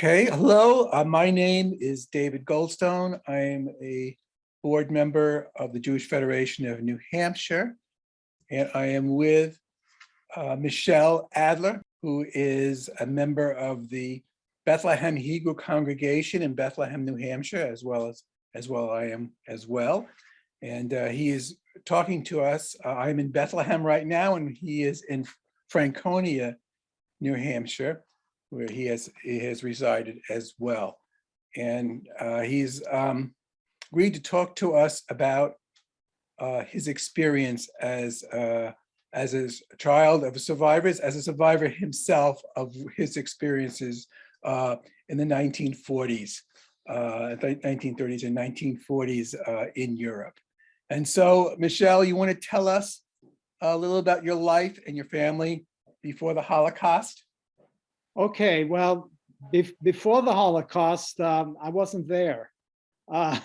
Okay, hello. My name is David Goldstone. I'm a board member of the Jewish Federation of New Hampshire, and I am with Michel Adler, who is a member of the Bethlehem Hebrew congregation in Bethlehem, New Hampshire, as well I am as well. And he is talking to us. I'm in Bethlehem right now, and he is in Franconia, New Hampshire, where he has resided as well. And he's agreed to talk to us about his experience as a child of survivors, as a survivor himself of his experiences in the 1940s, 1930s and 1940s in Europe. And so, Michel, you want to tell us a little about your life and your family before the Holocaust? Okay, well, before the Holocaust, I wasn't there. I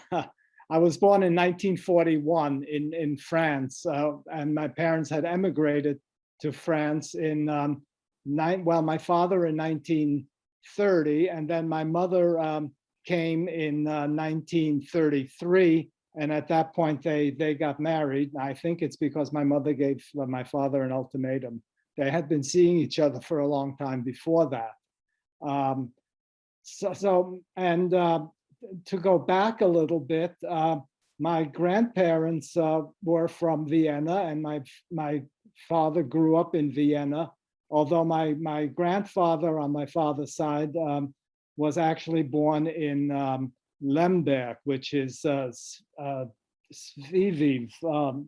was born in 1941 in France, and my parents had emigrated to France in my father in 1930, and then my mother came in 1933, and at that point they got married. I think it's because my mother gave my father an ultimatum. They had been seeing each other for a long time before that. To go back a little bit, my grandparents were from Vienna, and my father grew up in Vienna, although my grandfather on my father's side was actually born in Lemberg, which is Lviv, or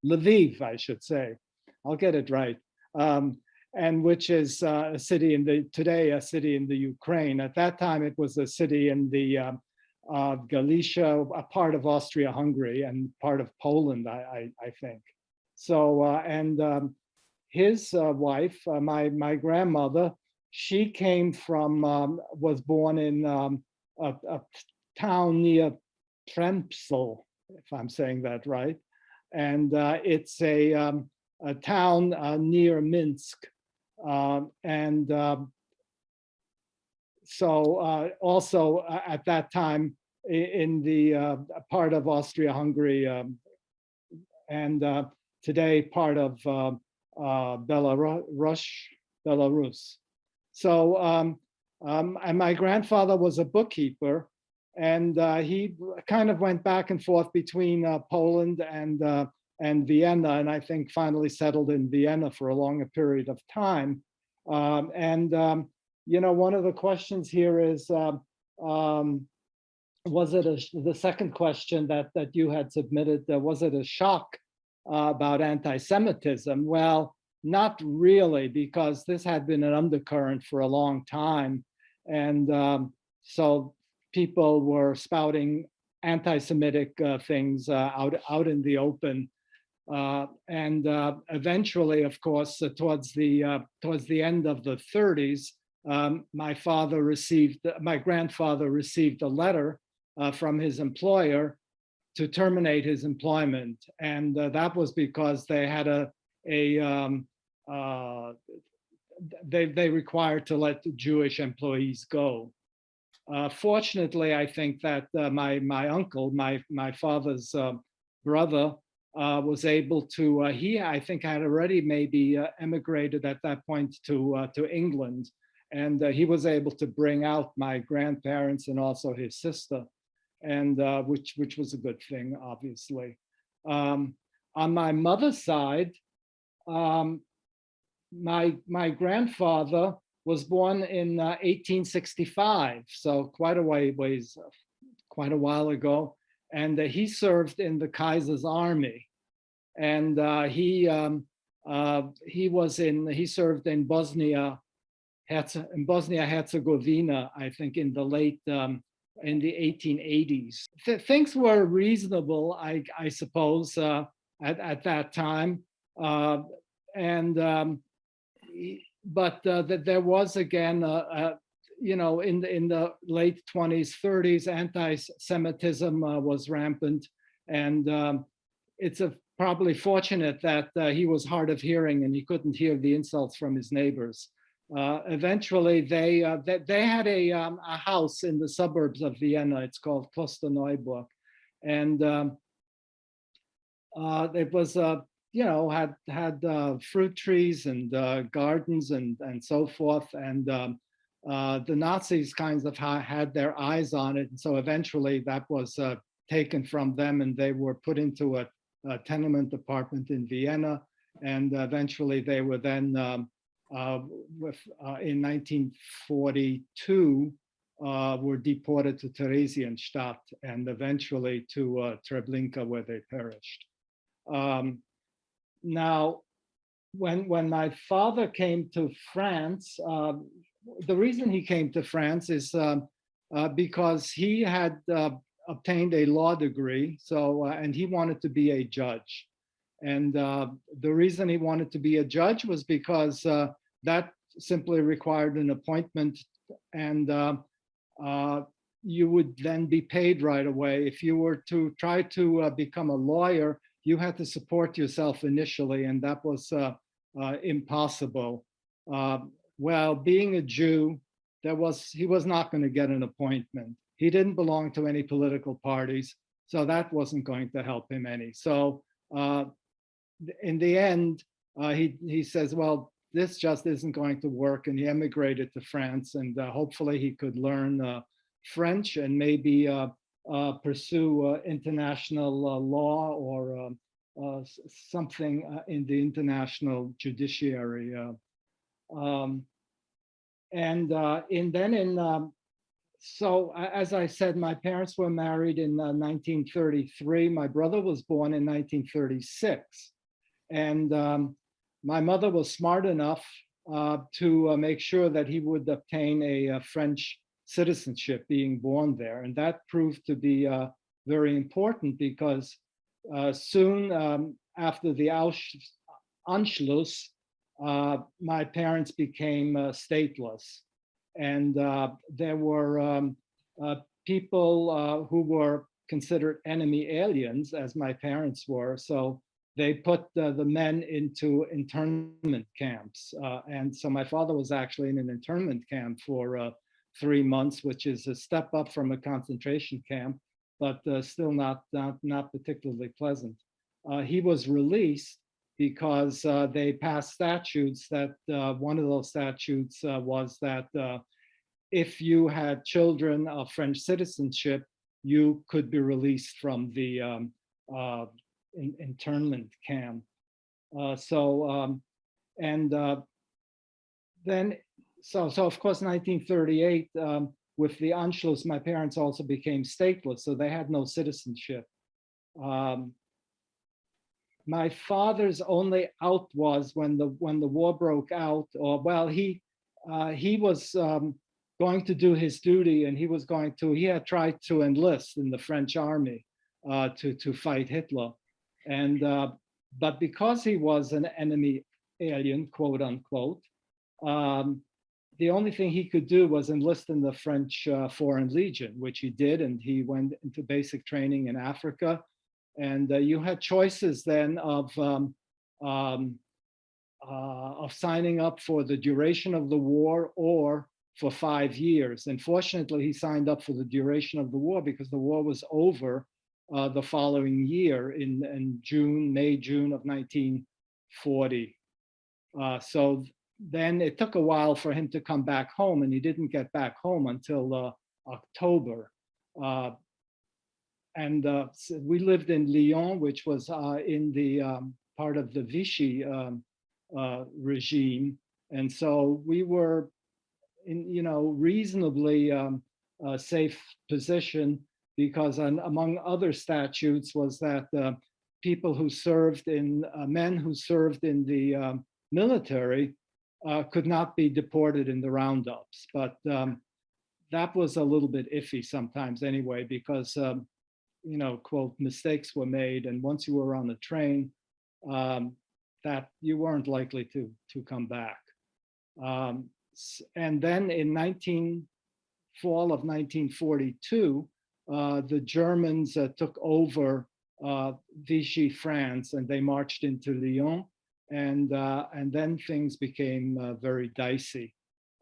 Lviv, I should say. I'll get it right. And which is a city today a city in the Ukraine. At that time, it was a city in the Galicia, a part of Austria-Hungary and part of Poland, I think. So, his wife, my grandmother, she came from, was born in a town near Tremsel, if I'm saying that right. And it's a town near Minsk. So also at that time in the part of Austria-Hungary and today part of Belarus. So and my grandfather was a bookkeeper, and he kind of went back and forth between Poland and Vienna, and I think finally settled in Vienna for a longer period of time. You know, one of the questions here is, was it the second question that you had submitted, was it a shock about anti-Semitism? Well, not really, because this had been an undercurrent for a long time. And so people were spouting anti-Semitic things out in the open. Eventually, of course, towards the end of the 30s, my grandfather received a letter from his employer to terminate his employment, and that was because they had they required to let Jewish employees go. Fortunately, I think that my uncle, my father's brother, was able to, I think had already maybe emigrated at that point to England. And he was able to bring out my grandparents and also his sister, and which was a good thing, obviously. On my mother's side, my grandfather was born in 1865, so quite a while ago. And he served in the Kaiser's army, and he served in Bosnia-Herzegovina, I think, in the 1880s. Things were reasonable, I suppose, at that time, but there was again you know, in the late 20s, 30s, anti-Semitism was rampant, and it's probably fortunate that he was hard of hearing and he couldn't hear the insults from his neighbors. Eventually, they had a house in the suburbs of Vienna. It's called Klosterneuburg, and it was had fruit trees and gardens and so forth, and the Nazis kind of had their eyes on it, and so eventually that was taken from them, and they were put into a tenement apartment in Vienna, and eventually they were then in 1942 were deported to Theresienstadt and eventually to Treblinka, where they perished. Now, when my father came to France, the reason he came to France is because he had obtained a law degree, so and he wanted to be a judge. And the reason he wanted to be a judge was because that simply required an appointment, and you would then be paid right away. If you were to try to become a lawyer, you had to support yourself initially, and that was impossible. Well, being a Jew, he was not going to get an appointment. He didn't belong to any political parties, so that wasn't going to help him any. So in the end, he says, well, this just isn't going to work, and he emigrated to France, and hopefully he could learn French and maybe pursue international law or something in the international judiciary. So as I said, my parents were married in 1933. My brother was born in 1936. And my mother was smart enough to make sure that he would obtain a French citizenship being born there. And that proved to be very important because soon after the Anschluss, my parents became stateless. And there were people who were considered enemy aliens, as my parents were. So they put the men into internment camps. And so my father was actually in an internment camp for 3 months, which is a step up from a concentration camp, but still not particularly pleasant. He was released because they passed statutes that one of those statutes was that if you had children of French citizenship, you could be released from the internment camp. So of course, 1938, with the Anschluss, my parents also became stateless, so they had no citizenship. My father's only out was when the war broke out, or well, he was going to do his duty, and he had tried to enlist in the French army to fight Hitler, and but because he was an enemy alien, quote unquote, the only thing he could do was enlist in the French Foreign Legion, which he did, and he went into basic training in Africa. And you had choices then of signing up for the duration of the war or for 5 years. And fortunately, he signed up for the duration of the war because the war was over the following year in May, June of 1940. So then it took a while for him to come back home, and he didn't get back home until October. So we lived in Lyon, which was in the part of the Vichy regime. And so we were in, reasonably safe position because among other statutes was that people who served men who served in the military could not be deported in the roundups. But that was a little bit iffy sometimes anyway, because quote, mistakes were made. And once you were on the train, that you weren't likely to come back. And then in fall of 1942, the Germans took over Vichy France, and they marched into Lyon. and then things became very dicey.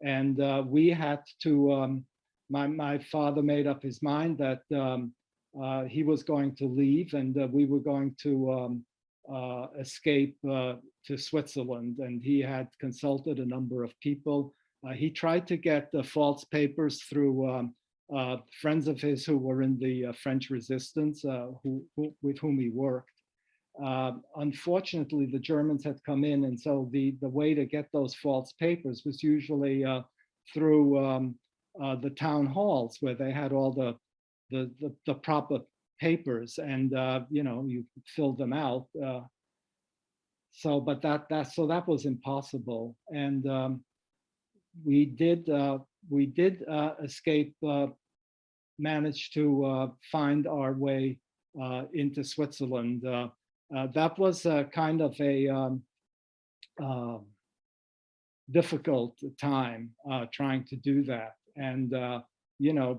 And we had to, my father made up his mind that he was going to leave, and we were going to escape to Switzerland. And he had consulted a number of people. He tried to get false papers through friends of his who were in the French resistance, with whom he worked. Unfortunately, the Germans had come in, and so the way to get those false papers was usually through the town halls, where they had all the proper papers, and you filled them out. But that was impossible, and we did escape, manage to find our way into Switzerland. That was kind of a difficult time trying to do that, and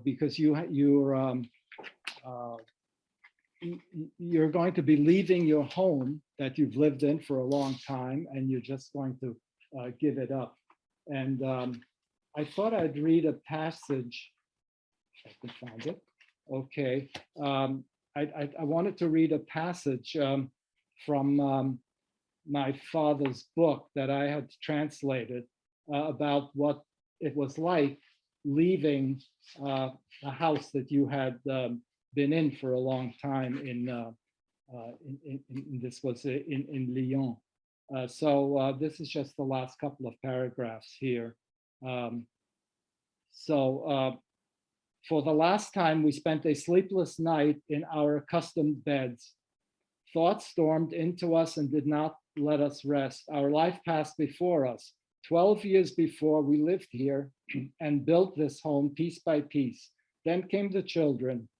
because you're going to be leaving your home that you've lived in for a long time, and you're just going to give it up. And I thought I'd read a passage. If I can find it. Okay. I wanted to read a passage from my father's book that I had translated about what it was like leaving a house that you had been in for a long time this was in Lyon. So this is just the last couple of paragraphs here. For the last time, we spent a sleepless night in our accustomed beds. Thoughts stormed into us and did not let us rest. Our life passed before us. 12 years before, we lived here and built this home piece by piece. Then came the children.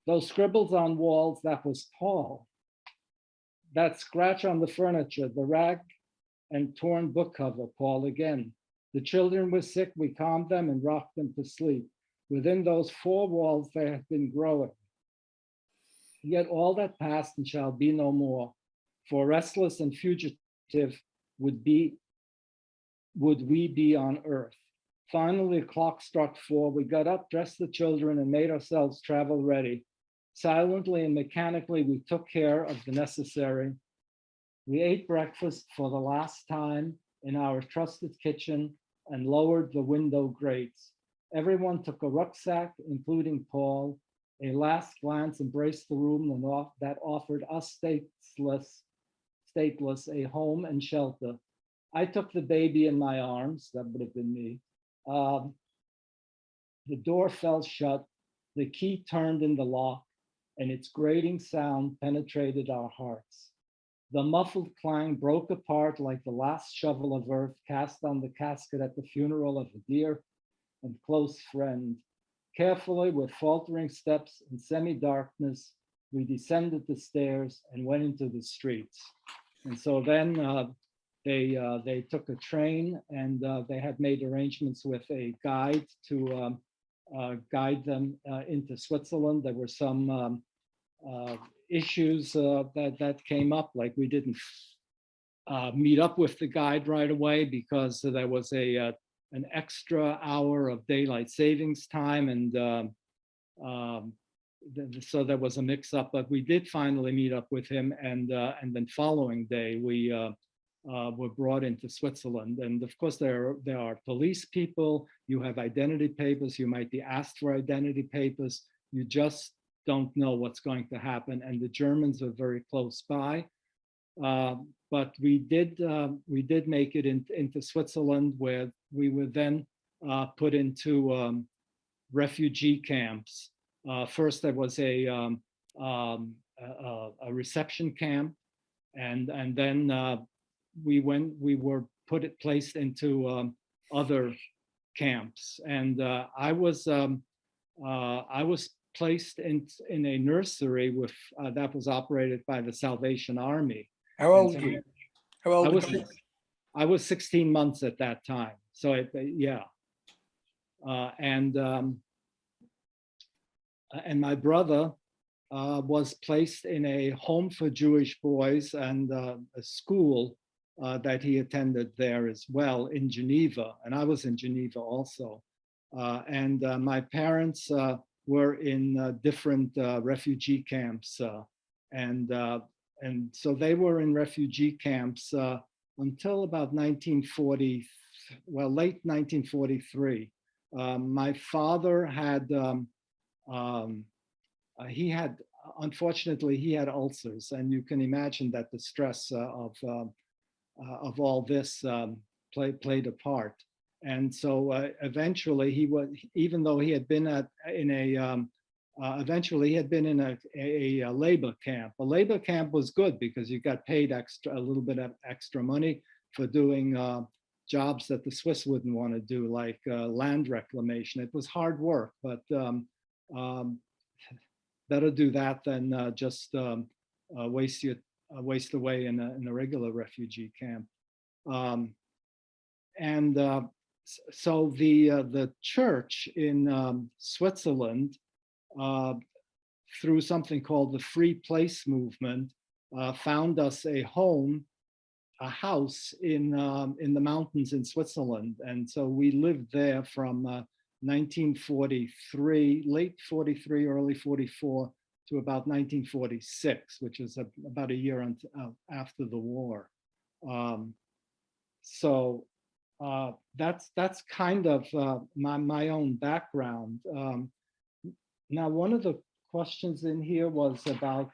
Those scribbles on walls, that was Paul. That scratch on the furniture, the rag and torn book cover, Paul again. The children were sick, we calmed them and rocked them to sleep. Within those four walls, they have been growing. Yet all that passed and shall be no more. For restless and fugitive would we be on earth. Finally, the clock struck 4. We got up, dressed the children, and made ourselves travel ready. Silently and mechanically, we took care of the necessary. We ate breakfast for the last time in our trusted kitchen and lowered the window grates. Everyone took a rucksack, including Paul. A last glance embraced the room that offered us stateless a home and shelter. I took the baby in my arms, that would have been me. The door fell shut, the key turned in the lock, and its grating sound penetrated our hearts. The muffled clang broke apart like the last shovel of earth cast on the casket at the funeral of a dear and close friend. Carefully, with faltering steps in semi-darkness, we descended the stairs and went into the streets. And so then they took a train, and they had made arrangements with a guide to guide them into Switzerland. There were some issues that came up, like we didn't meet up with the guide right away because there was an extra hour of daylight savings time, and so there was a mix-up. But we did finally meet up with him, and then following day we were brought into Switzerland. And of course, there are police people. You have identity papers. You might be asked for identity papers. You just don't know what's going to happen. And the Germans are very close by. But we did make it into Switzerland, where we were then put into refugee camps. First, there was a reception camp, and then we were placed into other camps. And I was placed in a nursery that was operated by the Salvation Army. How old were you? How old were you? I was 16 months at that time. So yeah. And my brother was placed in a home for Jewish boys and a school that he attended there as well in Geneva. And I was in Geneva also. And my parents were in different refugee camps. And so they were in refugee camps until about 1940, well, late 1943. My father had, unfortunately, he had ulcers, and you can imagine that the stress of all this played a part. And so eventually he was, even though he had been eventually he had been in a labor camp. A labor camp was good because you got paid a little bit of extra money for doing jobs that the Swiss wouldn't want to do, like land reclamation. It was hard work, but better do that than just waste away in a regular refugee camp. So the church in Switzerland, through something called the Free Place movement, found us a home, a house in the mountains in Switzerland. And so we lived there from 1943, late 43, early 44, to about 1946, which is about a year after the war. So that's kind of my own background. Now, one of the questions in here was about,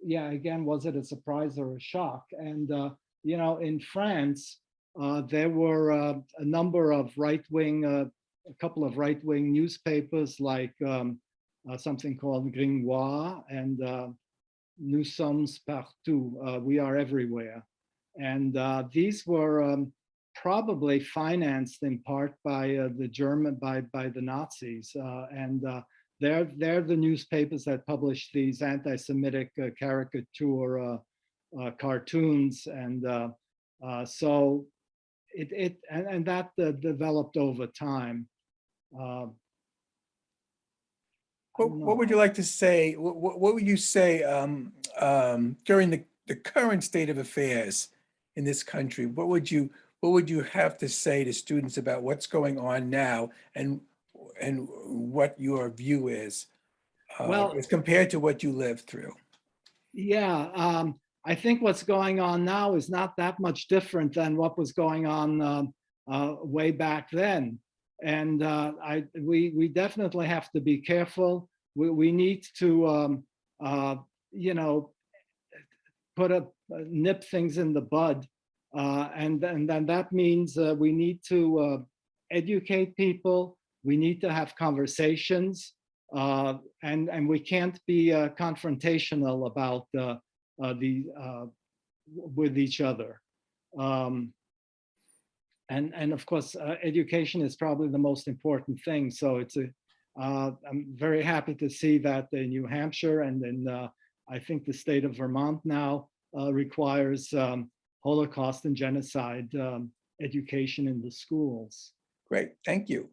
yeah, again, was it a surprise or a shock? And, you know, in France, there were a number of right-wing, a couple of right-wing newspapers like something called Gringoire and Nous sommes partout, we are everywhere. And these were probably financed in part by the Nazis. And they're the newspapers that published these anti-Semitic caricature cartoons. And so that developed over time. What would you like to say? What would you say during the current state of affairs in this country? What would you have to say to students about what's going on now and what your view is, well, as compared to what you lived through? Yeah, I think what's going on now is not that much different than what was going on way back then. And we definitely have to be careful. We need to, you know, nip things in the bud. And then that means we need to educate people. We need to have conversations. And we can't be confrontational about with each other. And of course, education is probably the most important thing. So I'm very happy to see that in New Hampshire and in I think the state of Vermont now requires Holocaust and genocide education in the schools. Great, thank you.